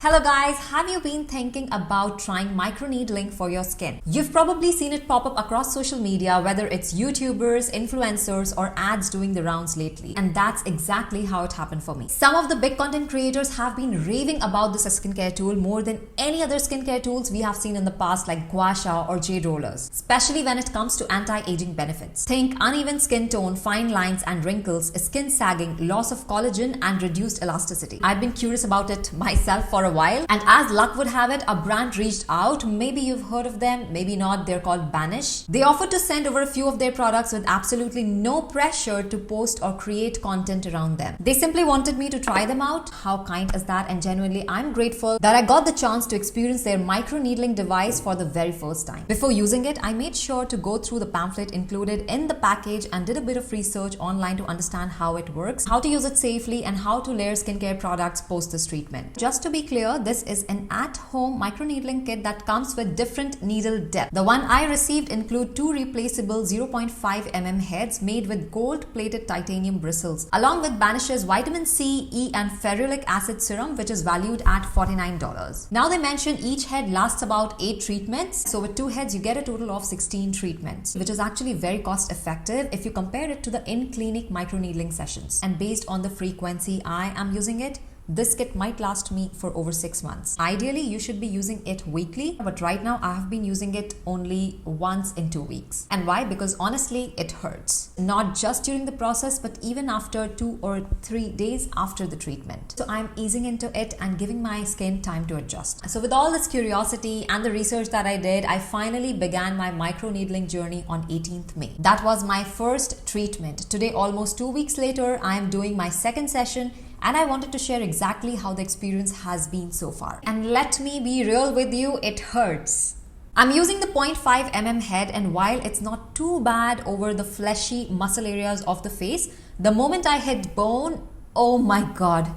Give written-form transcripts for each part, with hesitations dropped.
Hello guys, have you been thinking about trying microneedling for your skin? You've probably seen it pop up across social media, whether it's YouTubers, influencers, or ads doing the rounds lately. And that's exactly how it happened for me. Some of the big content creators have been raving about this skincare tool more than any other skincare tools we have seen in the past like gua sha or jade rollers, especially when it comes to anti-aging benefits. Think uneven skin tone, fine lines and wrinkles, skin sagging, loss of collagen and reduced elasticity. I've been curious about it myself for a while, and as luck would have it, a brand reached out. Maybe you've heard of them, maybe not. They're called Banish. They offered to send over a few of their products with absolutely no pressure to post or create content around them. They simply wanted me to try them out. How kind is that? And genuinely, I'm grateful that I got the chance to experience their microneedling device for the very first time. Before using it, I made sure to go through the pamphlet included in the package and did a bit of research online to understand how it works, how to use it safely, and how to layer skincare products post this treatment. Just to be clear, this is an at-home microneedling kit that comes with different needle depth. The one I received include two replaceable 0.5 mm heads made with gold-plated titanium bristles, along with Banish's Vitamin C, E and ferulic acid serum, which is valued at $49. Now they mention each head lasts about 8 treatments. So with 2 heads, you get a total of 16 treatments, which is actually very cost-effective if you compare it to the in-clinic microneedling sessions. And based on the frequency I am using it, this kit might last me for over 6 months. Ideally, you should be using it weekly, but right now I have been using it only once in 2 weeks. And why? Because honestly, it hurts. Not just during the process, but even after 2 or 3 days after the treatment. So I'm easing into it and giving my skin time to adjust. So with all this curiosity and the research that I did, I finally began my microneedling journey on 18th May. That was my first treatment. Today, almost 2 weeks later, I am doing my second session, and I wanted to share exactly how the experience has been so far. And let me be real with you, it hurts. I'm using the 0.5 mm head, and while it's not too bad over the fleshy muscle areas of the face, the moment I hit bone, oh my god.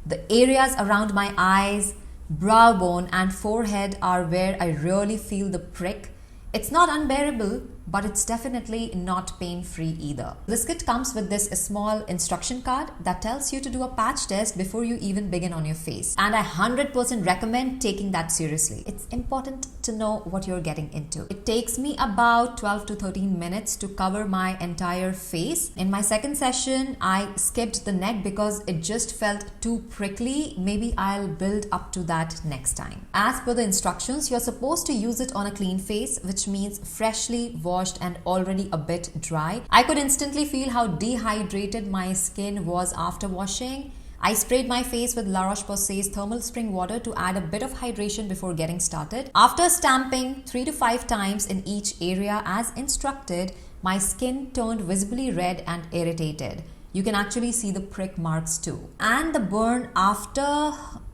The areas around my eyes, brow bone and forehead are where I really feel the prick. It's not unbearable, but it's definitely not pain-free either. This kit comes with this small instruction card that tells you to do a patch test before you even begin on your face. And I 100% recommend taking that seriously. It's important to know what you're getting into. It takes me about 12 to 13 minutes to cover my entire face. In my second session, I skipped the neck because it just felt too prickly. Maybe I'll build up to that next time. As per the instructions, you're supposed to use it on a clean face, which means freshly washed and already a bit dry. I could instantly feel how dehydrated my skin was after washing. I sprayed my face with La Roche-Posay's thermal spring water to add a bit of hydration before getting started. After stamping 3 to 5 times in each area as instructed, my skin turned visibly red and irritated. You can actually see the prick marks too. And the burn after,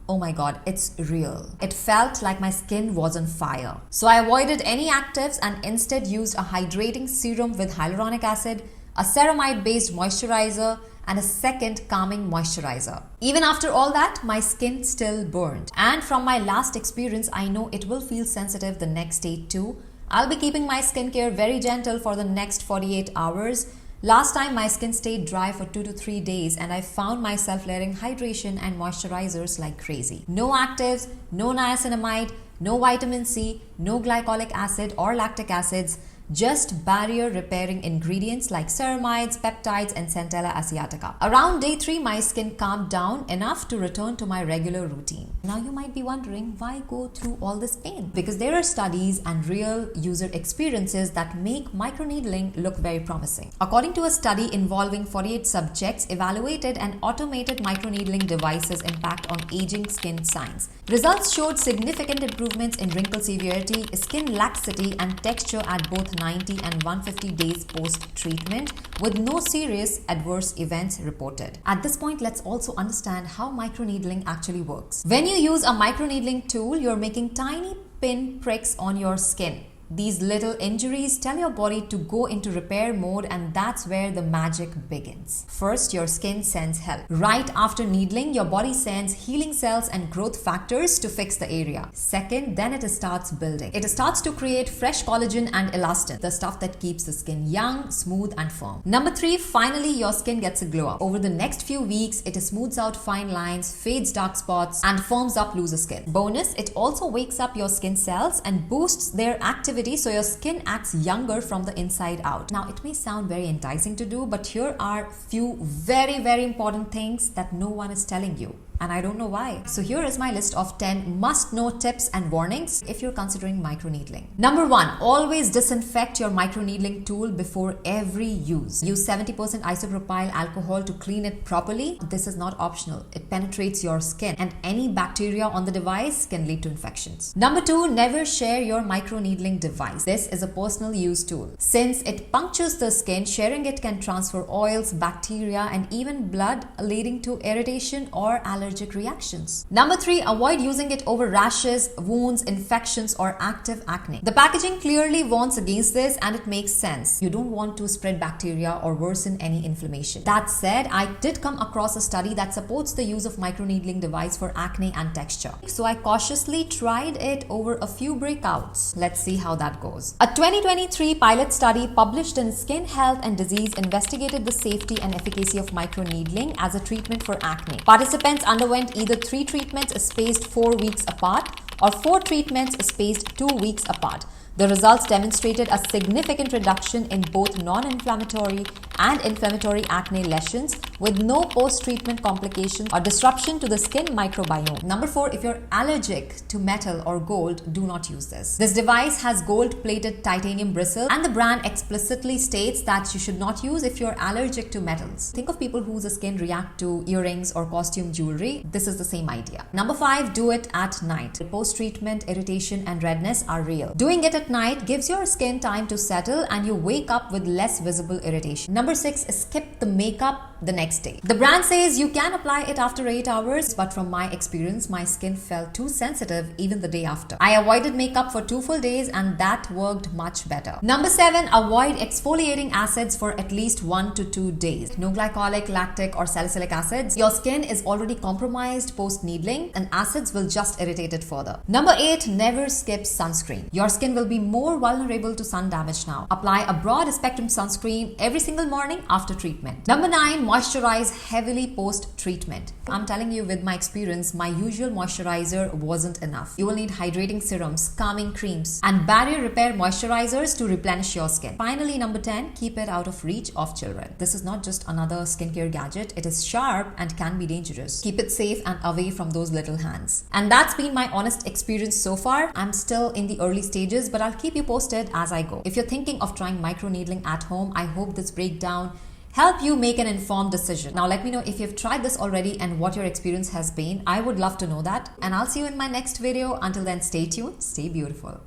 oh my god, it's real. It felt like my skin was on fire. So I avoided any actives and instead used a hydrating serum with hyaluronic acid, a ceramide-based moisturizer, and a second calming moisturizer. Even after all that, my skin still burned. And from my last experience, I know it will feel sensitive the next day too. I'll be keeping my skincare very gentle for the next 48 hours. Last time my skin stayed dry for 2 to 3 days and I found myself layering hydration and moisturizers like crazy. No actives, no niacinamide, no vitamin C, no glycolic acid or lactic acids, just barrier repairing ingredients like ceramides, peptides and Centella asiatica. Around day 3, my skin calmed down enough to return to my regular routine. Now you might be wondering, why go through all this pain? Because there are studies and real user experiences that make microneedling look very promising. According to a study involving 48 subjects evaluated and automated microneedling devices' impact on aging skin signs, results showed significant improvements in wrinkle severity, skin laxity and texture at both 90 and 150 days post-treatment, with no serious adverse events reported. At this point, let's also understand how microneedling actually works. When you use a microneedling tool, you're making tiny pin pricks on your skin. These little injuries tell your body to go into repair mode, and that's where the magic begins. First, your skin sends help. Right after needling, your body sends healing cells and growth factors to fix the area. Second, then it starts building. It starts to create fresh collagen and elastin, the stuff that keeps the skin young, smooth and firm. Number 3, finally your skin gets a glow up. Over the next few weeks, it smooths out fine lines, fades dark spots and firms up looser skin. Bonus, it also wakes up your skin cells and boosts their activity so your skin acts younger from the inside out. Now, it may sound very enticing to do, but here are few very important things that no one is telling you. And I don't know why. So here is my list of 10 must-know tips and warnings if you're considering microneedling. Number 1, always disinfect your microneedling tool before every use. Use 70% isopropyl alcohol to clean it properly. This is not optional. It penetrates your skin and any bacteria on the device can lead to infections. Number 2, never share your microneedling device. This is a personal use tool. Since it punctures the skin, sharing it can transfer oils, bacteria, and even blood, leading to irritation or allergy reactions. Number 3, avoid using it over rashes, wounds, infections, or active acne. The packaging clearly warns against this, and it makes sense. You don't want to spread bacteria or worsen any inflammation. That said, I did come across a study that supports the use of microneedling device for acne and texture. So I cautiously tried it over a few breakouts. Let's see how that goes. A 2023 pilot study published in Skin Health and Disease investigated the safety and efficacy of microneedling as a treatment for acne. Participants underwent either 3 treatments spaced 4 weeks apart or 4 treatments spaced 2 weeks apart. The results demonstrated a significant reduction in both non-inflammatory and inflammatory acne lesions with no post-treatment complications or disruption to the skin microbiome. Number 4, if you're allergic to metal or gold, do not use this. This device has gold-plated titanium bristles, and the brand explicitly states that you should not use if you're allergic to metals. Think of people whose skin react to earrings or costume jewelry. This is the same idea. Number 5, do it at night. Post-treatment irritation and redness are real. Doing it at night gives your skin time to settle and you wake up with less visible irritation. Number 6, skip the makeup the next day. The brand says you can apply it after 8 hours, but from my experience, my skin felt too sensitive even the day after. I avoided makeup for 2 full days and that worked much better. Number 7, avoid exfoliating acids for at least 1 to 2 days. No glycolic, lactic or salicylic acids. Your skin is already compromised post needling and acids will just irritate it further. Number 8, never skip sunscreen. Your skin will be more vulnerable to sun damage now. Apply a broad spectrum sunscreen every single morning after treatment. Number 9, moisturize heavily post-treatment. I'm telling you, with my experience, my usual moisturizer wasn't enough. You will need hydrating serums, calming creams, and barrier repair moisturizers to replenish your skin. Finally, number 10, keep it out of reach of children. This is not just another skincare gadget. It is sharp and can be dangerous. Keep it safe and away from those little hands. And that's been my honest experience so far. I'm still in the early stages, but I'll keep you posted as I go. If you're thinking of trying microneedling at home, I hope this breakdown help you make an informed decision. Now let me know if you've tried this already and what your experience has been. I would love to know that. And I'll see you in my next video. Until then, stay tuned, stay beautiful.